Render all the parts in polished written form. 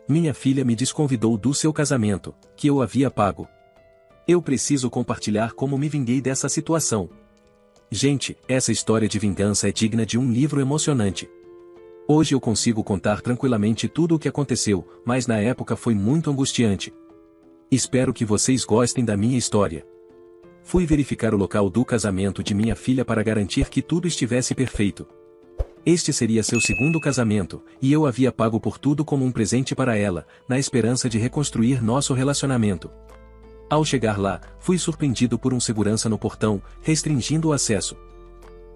Minha filha me desconvidou do seu casamento, que eu havia pago. Eu preciso compartilhar como me vinguei dessa situação. Gente, essa história de vingança é digna de um livro emocionante. Hoje eu consigo contar tranquilamente tudo o que aconteceu, mas na época foi muito angustiante. Espero que vocês gostem da minha história. Fui verificar o local do casamento de minha filha para garantir que tudo estivesse perfeito. Este seria seu segundo casamento, e eu havia pago por tudo como um presente para ela, na esperança de reconstruir nosso relacionamento. Ao chegar lá, fui surpreendido por um segurança no portão, restringindo o acesso.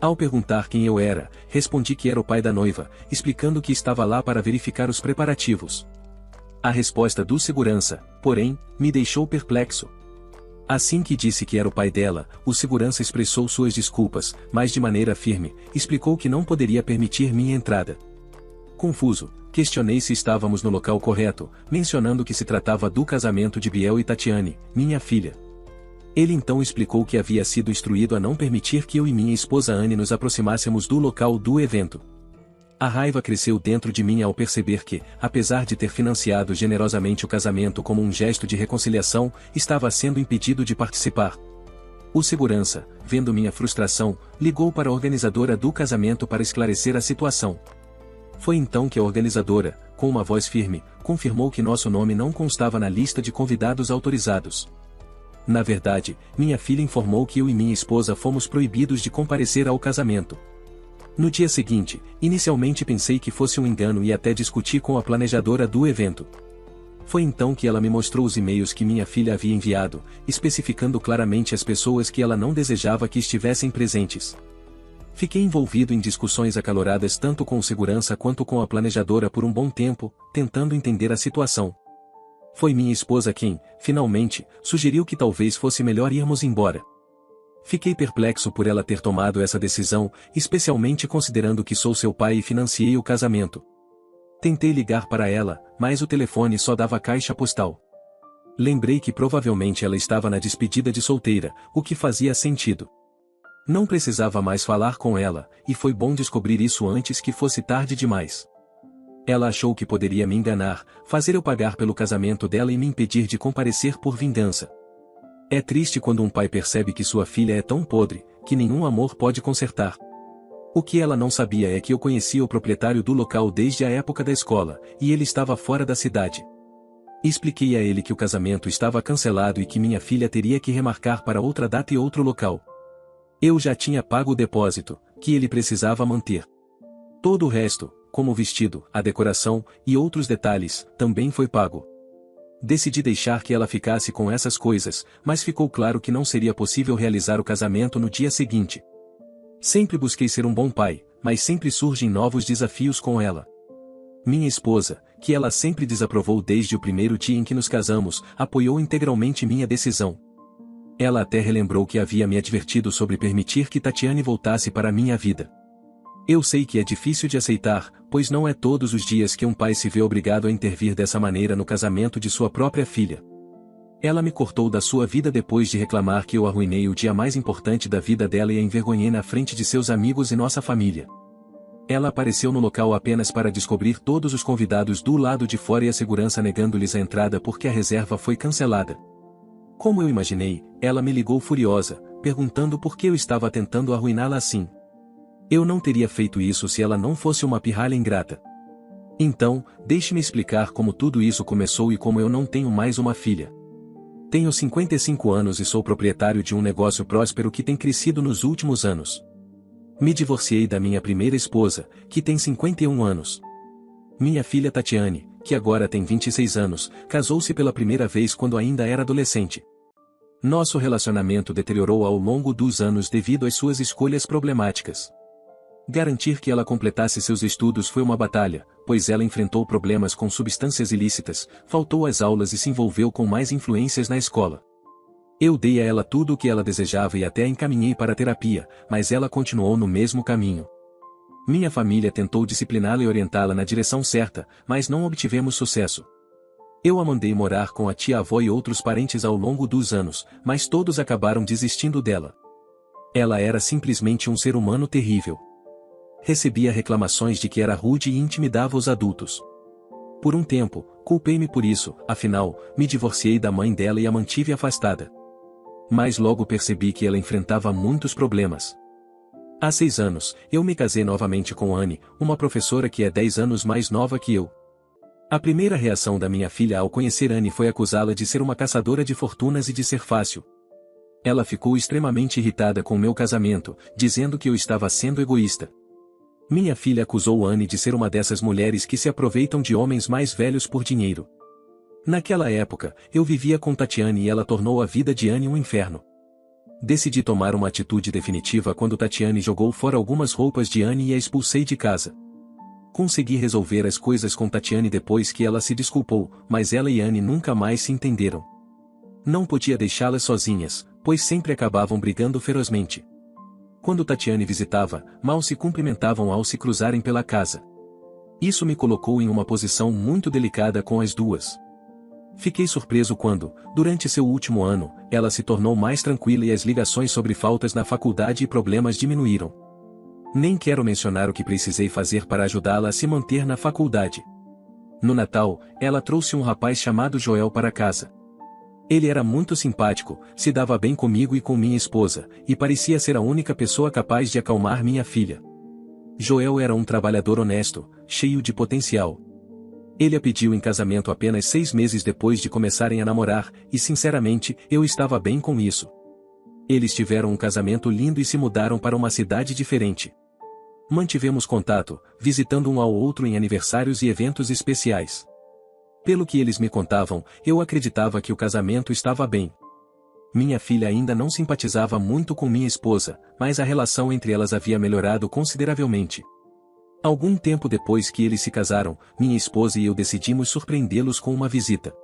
Ao perguntar quem eu era, respondi que era o pai da noiva, explicando que estava lá para verificar os preparativos. A resposta do segurança, porém, me deixou perplexo. Assim que disse que era o pai dela, o segurança expressou suas desculpas, mas de maneira firme, explicou que não poderia permitir minha entrada. Confuso, questionei se estávamos no local correto, mencionando que se tratava do casamento de Biel e Tatiane, minha filha. Ele então explicou que havia sido instruído a não permitir que eu e minha esposa Anne nos aproximássemos do local do evento. A raiva cresceu dentro de mim ao perceber que, apesar de ter financiado generosamente o casamento como um gesto de reconciliação, estava sendo impedido de participar. O segurança, vendo minha frustração, ligou para a organizadora do casamento para esclarecer a situação. Foi então que a organizadora, com uma voz firme, confirmou que nosso nome não constava na lista de convidados autorizados. Na verdade, minha filha informou que eu e minha esposa fomos proibidos de comparecer ao casamento. No dia seguinte, inicialmente pensei que fosse um engano e até discuti com a planejadora do evento. Foi então que ela me mostrou os e-mails que minha filha havia enviado, especificando claramente as pessoas que ela não desejava que estivessem presentes. Fiquei envolvido em discussões acaloradas tanto com o segurança quanto com a planejadora por um bom tempo, tentando entender a situação. Foi minha esposa quem, finalmente, sugeriu que talvez fosse melhor irmos embora. Fiquei perplexo por ela ter tomado essa decisão, especialmente considerando que sou seu pai e financiei o casamento. Tentei ligar para ela, mas o telefone só dava caixa postal. Lembrei que provavelmente ela estava na despedida de solteira, o que fazia sentido. Não precisava mais falar com ela, e foi bom descobrir isso antes que fosse tarde demais. Ela achou que poderia me enganar, fazer eu pagar pelo casamento dela e me impedir de comparecer por vingança. É triste quando um pai percebe que sua filha é tão podre, que nenhum amor pode consertar. O que ela não sabia é que eu conhecia o proprietário do local desde a época da escola, e ele estava fora da cidade. Expliquei a ele que o casamento estava cancelado e que minha filha teria que remarcar para outra data e outro local. Eu já tinha pago o depósito, que ele precisava manter. Todo o resto, como o vestido, a decoração, e outros detalhes, também foi pago. Decidi deixar que ela ficasse com essas coisas, mas ficou claro que não seria possível realizar o casamento no dia seguinte. Sempre busquei ser um bom pai, mas sempre surgem novos desafios com ela. Minha esposa, que ela sempre desaprovou desde o primeiro dia em que nos casamos, apoiou integralmente minha decisão. Ela até relembrou que havia me advertido sobre permitir que Tatiane voltasse para a minha vida. Eu sei que é difícil de aceitar, pois não é todos os dias que um pai se vê obrigado a intervir dessa maneira no casamento de sua própria filha. Ela me cortou da sua vida depois de reclamar que eu arruinei o dia mais importante da vida dela e a envergonhei na frente de seus amigos e nossa família. Ela apareceu no local apenas para descobrir todos os convidados do lado de fora e a segurança negando-lhes a entrada porque a reserva foi cancelada. Como eu imaginei, ela me ligou furiosa, perguntando por que eu estava tentando arruiná-la assim. Eu não teria feito isso se ela não fosse uma pirralha ingrata. Então, deixe-me explicar como tudo isso começou e como eu não tenho mais uma filha. Tenho 55 anos e sou proprietário de um negócio próspero que tem crescido nos últimos anos. Me divorciei da minha primeira esposa, que tem 51 anos. Minha filha Tatiane, que agora tem 26 anos, casou-se pela primeira vez quando ainda era adolescente. Nosso relacionamento deteriorou ao longo dos anos devido às suas escolhas problemáticas. Garantir que ela completasse seus estudos foi uma batalha, pois ela enfrentou problemas com substâncias ilícitas, faltou às aulas e se envolveu com mais influências na escola. Eu dei a ela tudo o que ela desejava e até a encaminhei para a terapia, mas ela continuou no mesmo caminho. Minha família tentou discipliná-la e orientá-la na direção certa, mas não obtivemos sucesso. Eu a mandei morar com a tia-avó e outros parentes ao longo dos anos, mas todos acabaram desistindo dela. Ela era simplesmente um ser humano terrível. Recebia reclamações de que era rude e intimidava os adultos. Por um tempo, culpei-me por isso, afinal, me divorciei da mãe dela e a mantive afastada. Mas logo percebi que ela enfrentava muitos problemas. Há 6 anos, eu me casei novamente com Anne, uma professora que é 10 anos mais nova que eu. A primeira reação da minha filha ao conhecer Anne foi acusá-la de ser uma caçadora de fortunas e de ser fácil. Ela ficou extremamente irritada com meu casamento, dizendo que eu estava sendo egoísta. Minha filha acusou Anne de ser uma dessas mulheres que se aproveitam de homens mais velhos por dinheiro. Naquela época, eu vivia com Tatiane e ela tornou a vida de Anne um inferno. Decidi tomar uma atitude definitiva quando Tatiane jogou fora algumas roupas de Anne e a expulsei de casa. Consegui resolver as coisas com Tatiane depois que ela se desculpou, mas ela e Anne nunca mais se entenderam. Não podia deixá-las sozinhas, pois sempre acabavam brigando ferozmente. Quando Tatiane visitava, mal se cumprimentavam ao se cruzarem pela casa. Isso me colocou em uma posição muito delicada com as duas. Fiquei surpreso quando, durante seu último ano, ela se tornou mais tranquila e as ligações sobre faltas na faculdade e problemas diminuíram. Nem quero mencionar o que precisei fazer para ajudá-la a se manter na faculdade. No Natal, ela trouxe um rapaz chamado Joel para casa. Ele era muito simpático, se dava bem comigo e com minha esposa, e parecia ser a única pessoa capaz de acalmar minha filha. Joel era um trabalhador honesto, cheio de potencial. Ele a pediu em casamento apenas 6 meses depois de começarem a namorar, e sinceramente, eu estava bem com isso. Eles tiveram um casamento lindo e se mudaram para uma cidade diferente. Mantivemos contato, visitando um ao outro em aniversários e eventos especiais. Pelo que eles me contavam, eu acreditava que o casamento estava bem. Minha filha ainda não simpatizava muito com minha esposa, mas a relação entre elas havia melhorado consideravelmente. Algum tempo depois que eles se casaram, minha esposa e eu decidimos surpreendê-los com uma visita.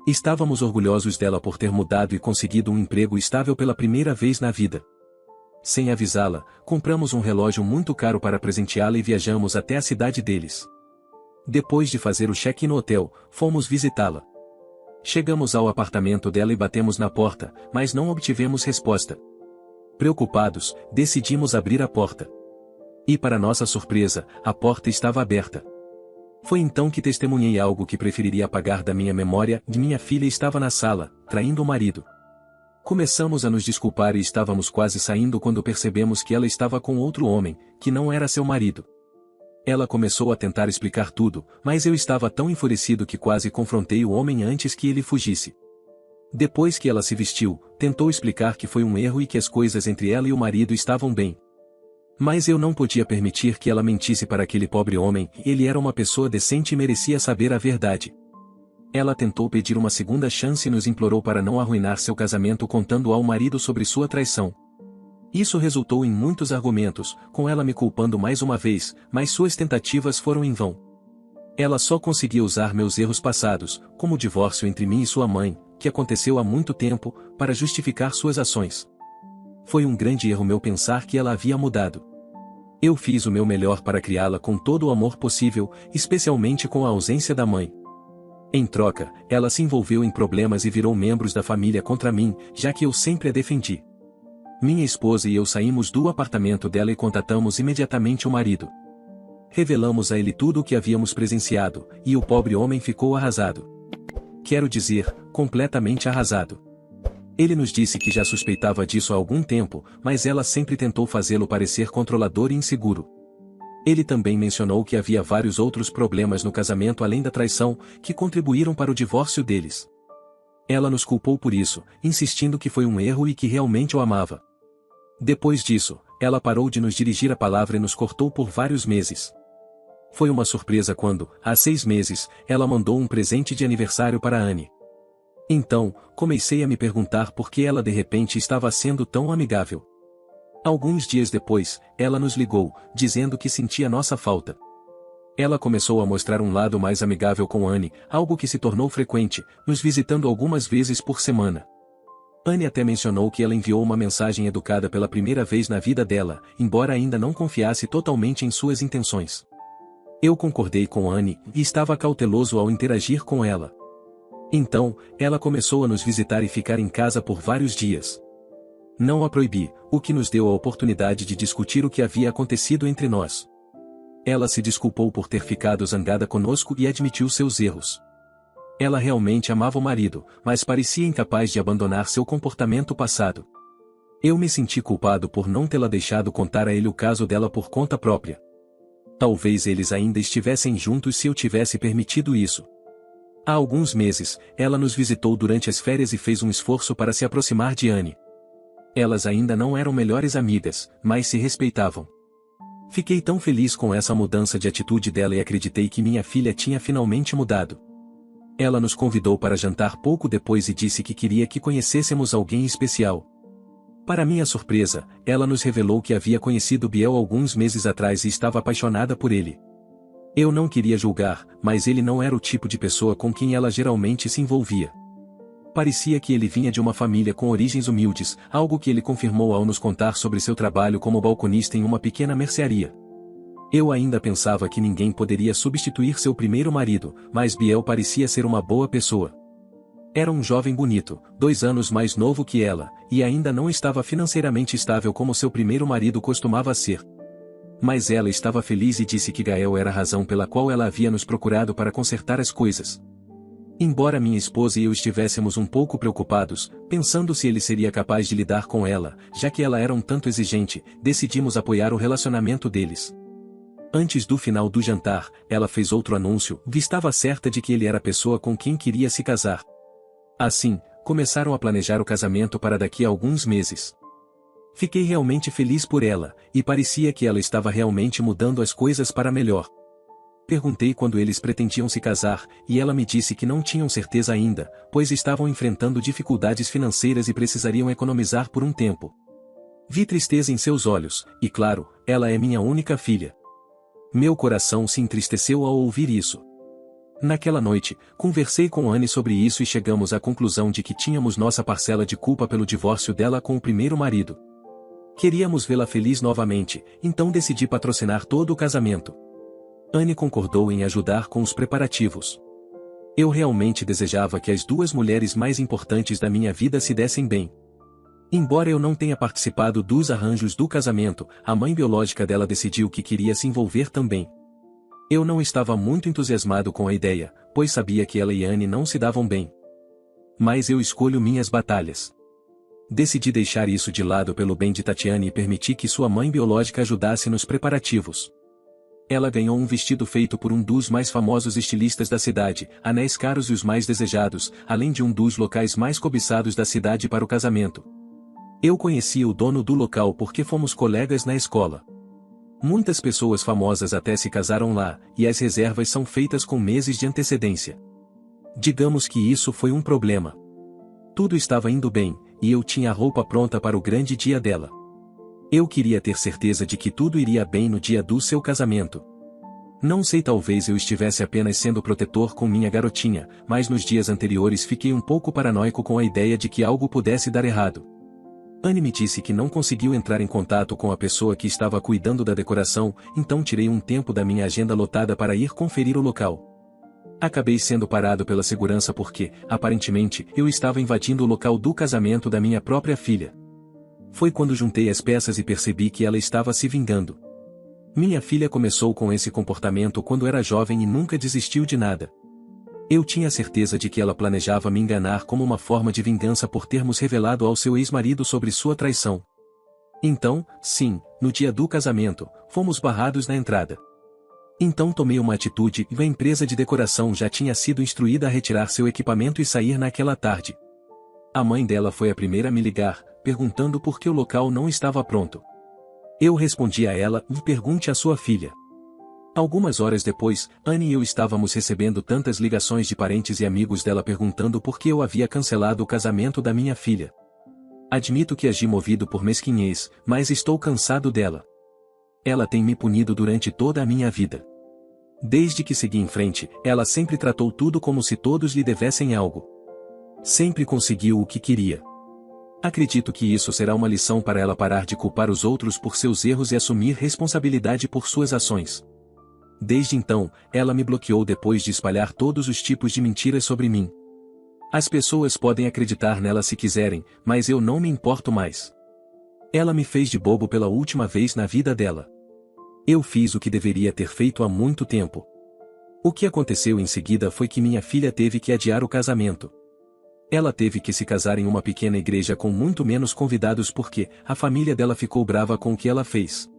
Estávamos orgulhosos dela por ter mudado e conseguido um emprego estável pela primeira vez na vida. Sem avisá-la, compramos um relógio muito caro para presenteá-la e viajamos até a cidade deles. Depois de fazer o check-in no hotel, fomos visitá-la. Chegamos ao apartamento dela e batemos na porta, mas não obtivemos resposta. Preocupados, decidimos abrir a porta. E para nossa surpresa, a porta estava aberta. Foi então que testemunhei algo que preferiria apagar da minha memória, de minha filha estava na sala, traindo o marido. Começamos a nos desculpar e estávamos quase saindo quando percebemos que ela estava com outro homem, que não era seu marido. Ela começou a tentar explicar tudo, mas eu estava tão enfurecido que quase confrontei o homem antes que ele fugisse. Depois que ela se vestiu, tentou explicar que foi um erro e que as coisas entre ela e o marido estavam bem. Mas eu não podia permitir que ela mentisse para aquele pobre homem, ele era uma pessoa decente e merecia saber a verdade. Ela tentou pedir uma segunda chance e nos implorou para não arruinar seu casamento contando ao marido sobre sua traição. Isso resultou em muitos argumentos, com ela me culpando mais uma vez, mas suas tentativas foram em vão. Ela só conseguia usar meus erros passados, como o divórcio entre mim e sua mãe, que aconteceu há muito tempo, para justificar suas ações. Foi um grande erro meu pensar que ela havia mudado. Eu fiz o meu melhor para criá-la com todo o amor possível, especialmente com a ausência da mãe. Em troca, ela se envolveu em problemas e virou membros da família contra mim, já que eu sempre a defendi. Minha esposa e eu saímos do apartamento dela e contatamos imediatamente o marido. Revelamos a ele tudo o que havíamos presenciado, e o pobre homem ficou arrasado. Quero dizer, completamente arrasado. Ele nos disse que já suspeitava disso há algum tempo, mas ela sempre tentou fazê-lo parecer controlador e inseguro. Ele também mencionou que havia vários outros problemas no casamento além da traição, que contribuíram para o divórcio deles. Ela nos culpou por isso, insistindo que foi um erro e que realmente o amava. Depois disso, ela parou de nos dirigir a palavra e nos cortou por vários meses. Foi uma surpresa quando, há 6 meses, ela mandou um presente de aniversário para Anne. Então, comecei a me perguntar por que ela de repente estava sendo tão amigável. Alguns dias depois, ela nos ligou, dizendo que sentia nossa falta. Ela começou a mostrar um lado mais amigável com Anne, algo que se tornou frequente, nos visitando algumas vezes por semana. Anne até mencionou que ela enviou uma mensagem educada pela primeira vez na vida dela, embora ainda não confiasse totalmente em suas intenções. Eu concordei com Anne, e estava cauteloso ao interagir com ela. Então, ela começou a nos visitar e ficar em casa por vários dias. Não a proibi, o que nos deu a oportunidade de discutir o que havia acontecido entre nós. Ela se desculpou por ter ficado zangada conosco e admitiu seus erros. Ela realmente amava o marido, mas parecia incapaz de abandonar seu comportamento passado. Eu me senti culpado por não tê-la deixado contar a ele o caso dela por conta própria. Talvez eles ainda estivessem juntos se eu tivesse permitido isso. Há alguns meses, ela nos visitou durante as férias e fez um esforço para se aproximar de Anne. Elas ainda não eram melhores amigas, mas se respeitavam. Fiquei tão feliz com essa mudança de atitude dela e acreditei que minha filha tinha finalmente mudado. Ela nos convidou para jantar pouco depois e disse que queria que conhecêssemos alguém especial. Para minha surpresa, ela nos revelou que havia conhecido Biel alguns meses atrás e estava apaixonada por ele. Eu não queria julgar, mas ele não era o tipo de pessoa com quem ela geralmente se envolvia. Parecia que ele vinha de uma família com origens humildes, algo que ele confirmou ao nos contar sobre seu trabalho como balconista em uma pequena mercearia. Eu ainda pensava que ninguém poderia substituir seu primeiro marido, mas Biel parecia ser uma boa pessoa. Era um jovem bonito, 2 anos mais novo que ela, e ainda não estava financeiramente estável como seu primeiro marido costumava ser. Mas ela estava feliz e disse que Gael era a razão pela qual ela havia nos procurado para consertar as coisas. Embora minha esposa e eu estivéssemos um pouco preocupados, pensando se ele seria capaz de lidar com ela, já que ela era um tanto exigente, decidimos apoiar o relacionamento deles. Antes do final do jantar, ela fez outro anúncio, e estava certa de que ele era a pessoa com quem queria se casar. Assim, começaram a planejar o casamento para daqui a alguns meses. Fiquei realmente feliz por ela, e parecia que ela estava realmente mudando as coisas para melhor. Perguntei quando eles pretendiam se casar, e ela me disse que não tinham certeza ainda, pois estavam enfrentando dificuldades financeiras e precisariam economizar por um tempo. Vi tristeza em seus olhos, e claro, ela é minha única filha. Meu coração se entristeceu ao ouvir isso. Naquela noite, conversei com Anne sobre isso e chegamos à conclusão de que tínhamos nossa parcela de culpa pelo divórcio dela com o primeiro marido. Queríamos vê-la feliz novamente, então decidi patrocinar todo o casamento. Anne concordou em ajudar com os preparativos. Eu realmente desejava que as 2 mulheres mais importantes da minha vida se dessem bem. Embora eu não tenha participado dos arranjos do casamento, a mãe biológica dela decidiu que queria se envolver também. Eu não estava muito entusiasmado com a ideia, pois sabia que ela e Anne não se davam bem. Mas eu escolho minhas batalhas. Decidi deixar isso de lado pelo bem de Tatiane e permitir que sua mãe biológica ajudasse nos preparativos. Ela ganhou um vestido feito por um dos mais famosos estilistas da cidade, anéis caros e os mais desejados, além de um dos locais mais cobiçados da cidade para o casamento. Eu conhecia o dono do local porque fomos colegas na escola. Muitas pessoas famosas até se casaram lá, e as reservas são feitas com meses de antecedência. Digamos que isso foi um problema. Tudo estava indo bem, e eu tinha a roupa pronta para o grande dia dela. Eu queria ter certeza de que tudo iria bem no dia do seu casamento. Não sei, talvez eu estivesse apenas sendo protetor com minha garotinha, mas nos dias anteriores fiquei um pouco paranoico com a ideia de que algo pudesse dar errado. Anne me disse que não conseguiu entrar em contato com a pessoa que estava cuidando da decoração, então tirei um tempo da minha agenda lotada para ir conferir o local. Acabei sendo parado pela segurança porque, aparentemente, eu estava invadindo o local do casamento da minha própria filha. Foi quando juntei as peças e percebi que ela estava se vingando. Minha filha começou com esse comportamento quando era jovem e nunca desistiu de nada. Eu tinha certeza de que ela planejava me enganar como uma forma de vingança por termos revelado ao seu ex-marido sobre sua traição. Então, sim, no dia do casamento, fomos barrados na entrada. Então tomei uma atitude e a empresa de decoração já tinha sido instruída a retirar seu equipamento e sair naquela tarde. A mãe dela foi a primeira a me ligar, perguntando por que o local não estava pronto. Eu respondi a ela: pergunte à sua filha. Algumas horas depois, Anne e eu estávamos recebendo tantas ligações de parentes e amigos dela perguntando por que eu havia cancelado o casamento da minha filha. Admito que agi movido por mesquinhez, mas estou cansado dela. Ela tem me punido durante toda a minha vida. Desde que segui em frente, ela sempre tratou tudo como se todos lhe devessem algo. Sempre conseguiu o que queria. Acredito que isso será uma lição para ela parar de culpar os outros por seus erros e assumir responsabilidade por suas ações. Desde então, ela me bloqueou depois de espalhar todos os tipos de mentiras sobre mim. As pessoas podem acreditar nela se quiserem, mas eu não me importo mais. Ela me fez de bobo pela última vez na vida dela. Eu fiz o que deveria ter feito há muito tempo. O que aconteceu em seguida foi que minha filha teve que adiar o casamento. Ela teve que se casar em uma pequena igreja com muito menos convidados porque a família dela ficou brava com o que ela fez.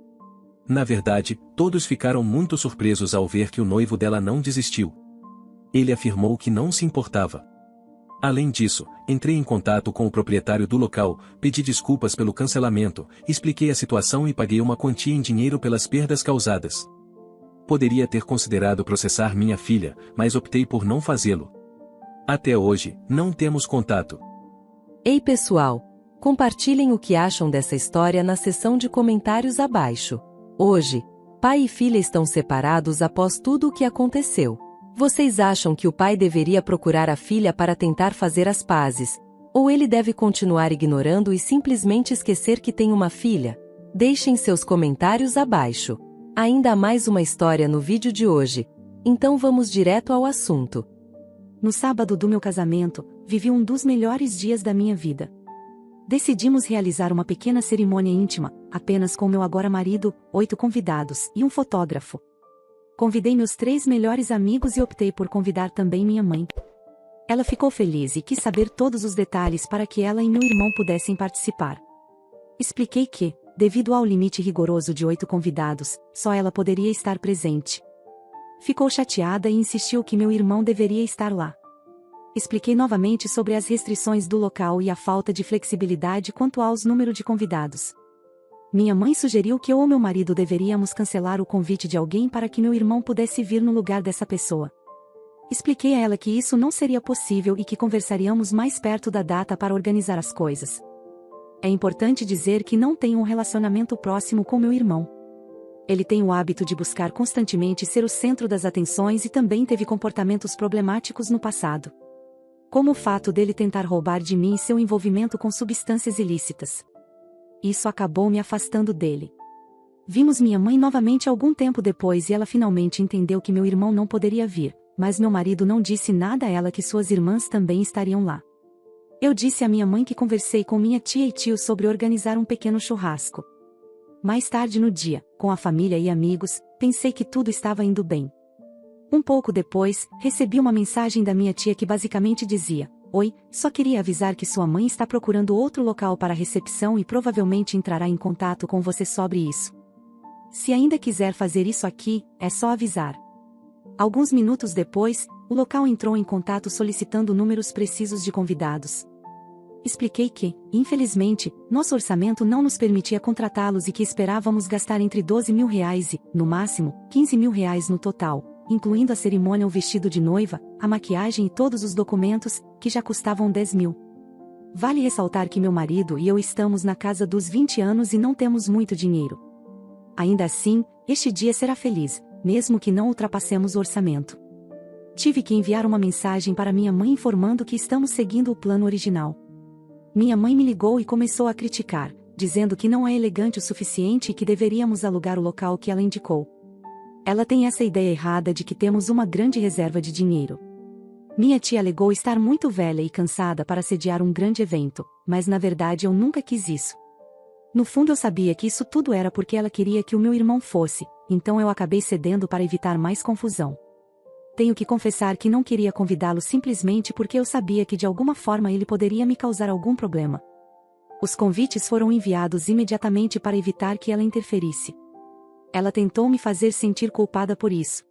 Na verdade, todos ficaram muito surpresos ao ver que o noivo dela não desistiu. Ele afirmou que não se importava. Além disso, entrei em contato com o proprietário do local, pedi desculpas pelo cancelamento, expliquei a situação e paguei uma quantia em dinheiro pelas perdas causadas. Poderia ter considerado processar minha filha, mas optei por não fazê-lo. Até hoje, não temos contato. Ei pessoal, compartilhem o que acham dessa história na seção de comentários abaixo. Hoje, pai e filha estão separados após tudo o que aconteceu. Vocês acham que o pai deveria procurar a filha para tentar fazer as pazes, ou ele deve continuar ignorando e simplesmente esquecer que tem uma filha? Deixem seus comentários abaixo. Ainda há mais uma história no vídeo de hoje, então vamos direto ao assunto. No sábado do meu casamento, vivi um dos melhores dias da minha vida. Decidimos realizar uma pequena cerimônia íntima, apenas com meu agora marido, 8 convidados e um fotógrafo. Convidei meus 3 melhores amigos e optei por convidar também minha mãe. Ela ficou feliz e quis saber todos os detalhes para que ela e meu irmão pudessem participar. Expliquei que, devido ao limite rigoroso de 8 convidados, só ela poderia estar presente. Ficou chateada e insistiu que meu irmão deveria estar lá. Expliquei novamente sobre as restrições do local e a falta de flexibilidade quanto aos números de convidados. Minha mãe sugeriu que eu ou meu marido deveríamos cancelar o convite de alguém para que meu irmão pudesse vir no lugar dessa pessoa. Expliquei a ela que isso não seria possível e que conversaríamos mais perto da data para organizar as coisas. É importante dizer que não tenho um relacionamento próximo com meu irmão. Ele tem o hábito de buscar constantemente ser o centro das atenções e também teve comportamentos problemáticos no passado. Como o fato dele tentar roubar de mim seu envolvimento com substâncias ilícitas. Isso acabou me afastando dele. Vimos minha mãe novamente algum tempo depois e ela finalmente entendeu que meu irmão não poderia vir, mas meu marido não disse nada a ela que suas irmãs também estariam lá. Eu disse à minha mãe que conversei com minha tia e tio sobre organizar um pequeno churrasco. Mais tarde no dia, com a família e amigos, pensei que tudo estava indo bem. Um pouco depois, recebi uma mensagem da minha tia que basicamente dizia: "Oi, só queria avisar que sua mãe está procurando outro local para a recepção e provavelmente entrará em contato com você sobre isso. Se ainda quiser fazer isso aqui, é só avisar." Alguns minutos depois, o local entrou em contato solicitando números precisos de convidados. Expliquei que, infelizmente, nosso orçamento não nos permitia contratá-los e que esperávamos gastar entre R$ 12.000 e, no máximo, R$ 15.000 no total, incluindo a cerimônia, o vestido de noiva, a maquiagem e todos os documentos, que já custavam 10.000. Vale ressaltar que meu marido e eu estamos na casa dos 20 anos e não temos muito dinheiro. Ainda assim, este dia será feliz, mesmo que não ultrapassemos o orçamento. Tive que enviar uma mensagem para minha mãe informando que estamos seguindo o plano original. Minha mãe me ligou e começou a criticar, dizendo que não é elegante o suficiente e que deveríamos alugar o local que ela indicou. Ela tem essa ideia errada de que temos uma grande reserva de dinheiro. Minha tia alegou estar muito velha e cansada para sediar um grande evento, mas na verdade eu nunca quis isso. No fundo eu sabia que isso tudo era porque ela queria que o meu irmão fosse, então eu acabei cedendo para evitar mais confusão. Tenho que confessar que não queria convidá-lo simplesmente porque eu sabia que de alguma forma ele poderia me causar algum problema. Os convites foram enviados imediatamente para evitar que ela interferisse. Ela tentou me fazer sentir culpada por isso.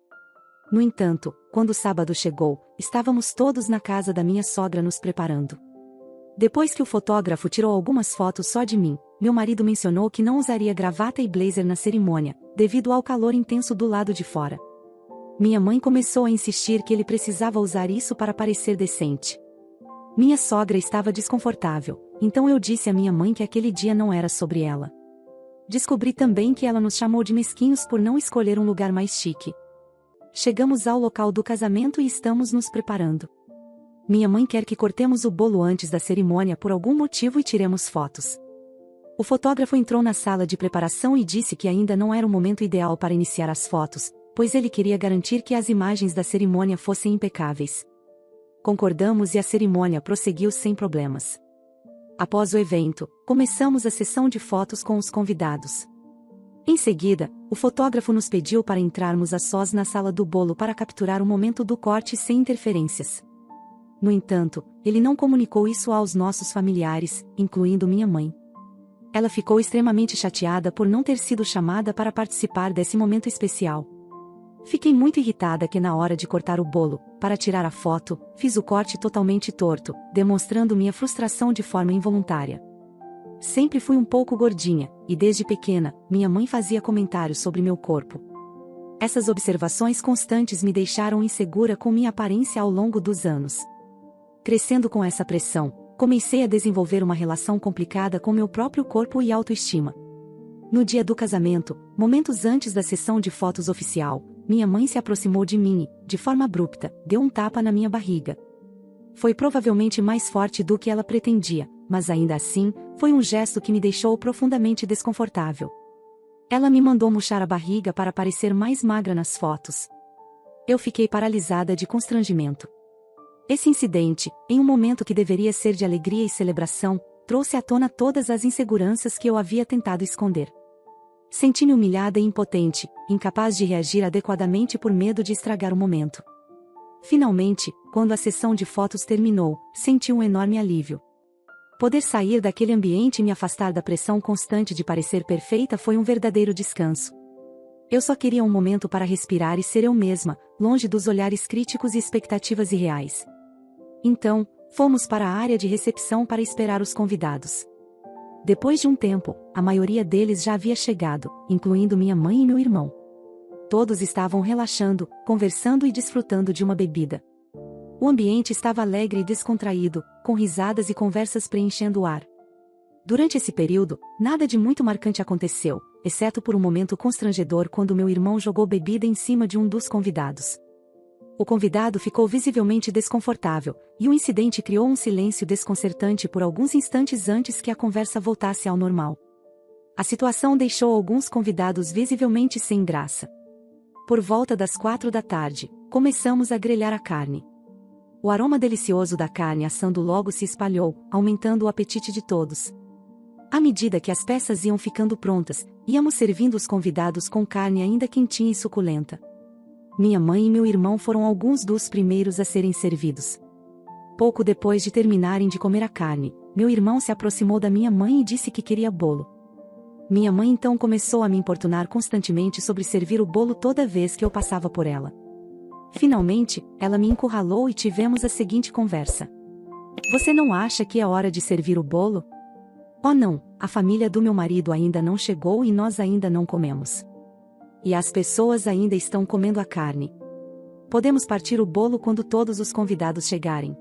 No entanto, quando o sábado chegou, estávamos todos na casa da minha sogra nos preparando. Depois que o fotógrafo tirou algumas fotos só de mim, meu marido mencionou que não usaria gravata e blazer na cerimônia, devido ao calor intenso do lado de fora. Minha mãe começou a insistir que ele precisava usar isso para parecer decente. Minha sogra estava desconfortável, então eu disse à minha mãe que aquele dia não era sobre ela. Descobri também que ela nos chamou de mesquinhos por não escolher um lugar mais chique. Chegamos ao local do casamento e estamos nos preparando. Minha mãe quer que cortemos o bolo antes da cerimônia por algum motivo e tiremos fotos. O fotógrafo entrou na sala de preparação e disse que ainda não era o momento ideal para iniciar as fotos, pois ele queria garantir que as imagens da cerimônia fossem impecáveis. Concordamos e a cerimônia prosseguiu sem problemas. Após o evento, começamos a sessão de fotos com os convidados. Em seguida, o fotógrafo nos pediu para entrarmos a sós na sala do bolo para capturar o momento do corte sem interferências. No entanto, ele não comunicou isso aos nossos familiares, incluindo minha mãe. Ela ficou extremamente chateada por não ter sido chamada para participar desse momento especial. Fiquei muito irritada que na hora de cortar o bolo, para tirar a foto, fiz o corte totalmente torto, demonstrando minha frustração de forma involuntária. Sempre fui um pouco gordinha, e desde pequena, minha mãe fazia comentários sobre meu corpo. Essas observações constantes me deixaram insegura com minha aparência ao longo dos anos. Crescendo com essa pressão, comecei a desenvolver uma relação complicada com meu próprio corpo e autoestima. No dia do casamento, momentos antes da sessão de fotos oficial, minha mãe se aproximou de mim e, de forma abrupta, deu um tapa na minha barriga. Foi provavelmente mais forte do que ela pretendia, mas ainda assim, foi um gesto que me deixou profundamente desconfortável. Ela me mandou murchar a barriga para parecer mais magra nas fotos. Eu fiquei paralisada de constrangimento. Esse incidente, em um momento que deveria ser de alegria e celebração, trouxe à tona todas as inseguranças que eu havia tentado esconder. Senti-me humilhada e impotente, incapaz de reagir adequadamente por medo de estragar o momento. Finalmente, quando a sessão de fotos terminou, senti um enorme alívio. Poder sair daquele ambiente e me afastar da pressão constante de parecer perfeita foi um verdadeiro descanso. Eu só queria um momento para respirar e ser eu mesma, longe dos olhares críticos e expectativas irreais. Então, fomos para a área de recepção para esperar os convidados. Depois de um tempo, a maioria deles já havia chegado, incluindo minha mãe e meu irmão. Todos estavam relaxando, conversando e desfrutando de uma bebida. O ambiente estava alegre e descontraído, com risadas e conversas preenchendo o ar. Durante esse período, nada de muito marcante aconteceu, exceto por um momento constrangedor quando meu irmão jogou bebida em cima de um dos convidados. O convidado ficou visivelmente desconfortável, e o incidente criou um silêncio desconcertante por alguns instantes antes que a conversa voltasse ao normal. A situação deixou alguns convidados visivelmente sem graça. Por volta das 4 da tarde, começamos a grelhar a carne. O aroma delicioso da carne assando logo se espalhou, aumentando o apetite de todos. À medida que as peças iam ficando prontas, íamos servindo os convidados com carne ainda quentinha e suculenta. Minha mãe e meu irmão foram alguns dos primeiros a serem servidos. Pouco depois de terminarem de comer a carne, meu irmão se aproximou da minha mãe e disse que queria bolo. Minha mãe então começou a me importunar constantemente sobre servir o bolo toda vez que eu passava por ela. Finalmente, ela me encurralou e tivemos a seguinte conversa. Você não acha que é hora de servir o bolo? Oh não, a família do meu marido ainda não chegou e nós ainda não comemos. E as pessoas ainda estão comendo a carne. Podemos partir o bolo quando todos os convidados chegarem.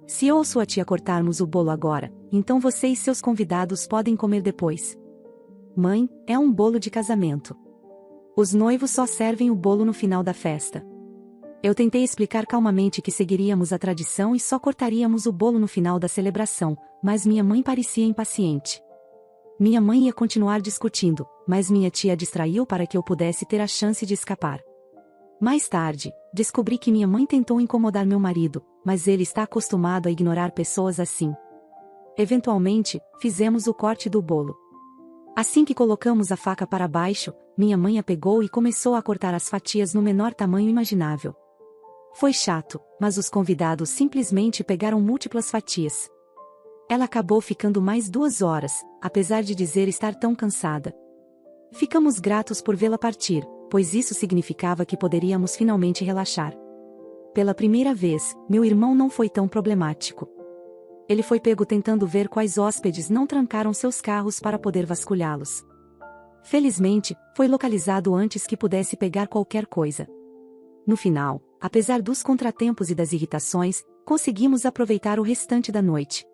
Se eu ou sua tia cortarmos o bolo agora, então você e seus convidados podem comer depois. Mãe, é um bolo de casamento. Os noivos só servem o bolo no final da festa. Eu tentei explicar calmamente que seguiríamos a tradição e só cortaríamos o bolo no final da celebração, mas minha mãe parecia impaciente. Minha mãe ia continuar discutindo, mas minha tia distraiu para que eu pudesse ter a chance de escapar. Mais tarde, descobri que minha mãe tentou incomodar meu marido, mas ele está acostumado a ignorar pessoas assim. Eventualmente, fizemos o corte do bolo. Assim que colocamos a faca para baixo, minha mãe a pegou e começou a cortar as fatias no menor tamanho imaginável. Foi chato, mas os convidados simplesmente pegaram múltiplas fatias. Ela acabou ficando mais 2 horas, apesar de dizer estar tão cansada. Ficamos gratos por vê-la partir, pois isso significava que poderíamos finalmente relaxar. Pela primeira vez, meu irmão não foi tão problemático. Ele foi pego tentando ver quais hóspedes não trancaram seus carros para poder vasculhá-los. Felizmente, foi localizado antes que pudesse pegar qualquer coisa. No final, apesar dos contratempos e das irritações, conseguimos aproveitar o restante da noite.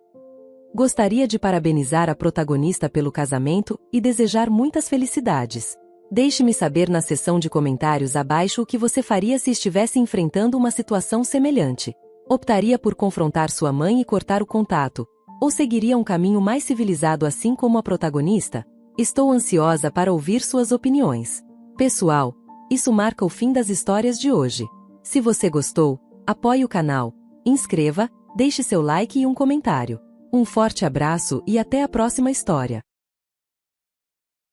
Gostaria de parabenizar a protagonista pelo casamento e desejar muitas felicidades. Deixe-me saber na seção de comentários abaixo o que você faria se estivesse enfrentando uma situação semelhante. Optaria por confrontar sua mãe e cortar o contato, ou seguiria um caminho mais civilizado assim como a protagonista? Estou ansiosa para ouvir suas opiniões. Pessoal, isso marca o fim das histórias de hoje. Se você gostou, apoie o canal, inscreva, deixe seu like e um comentário. Um forte abraço e até a próxima história.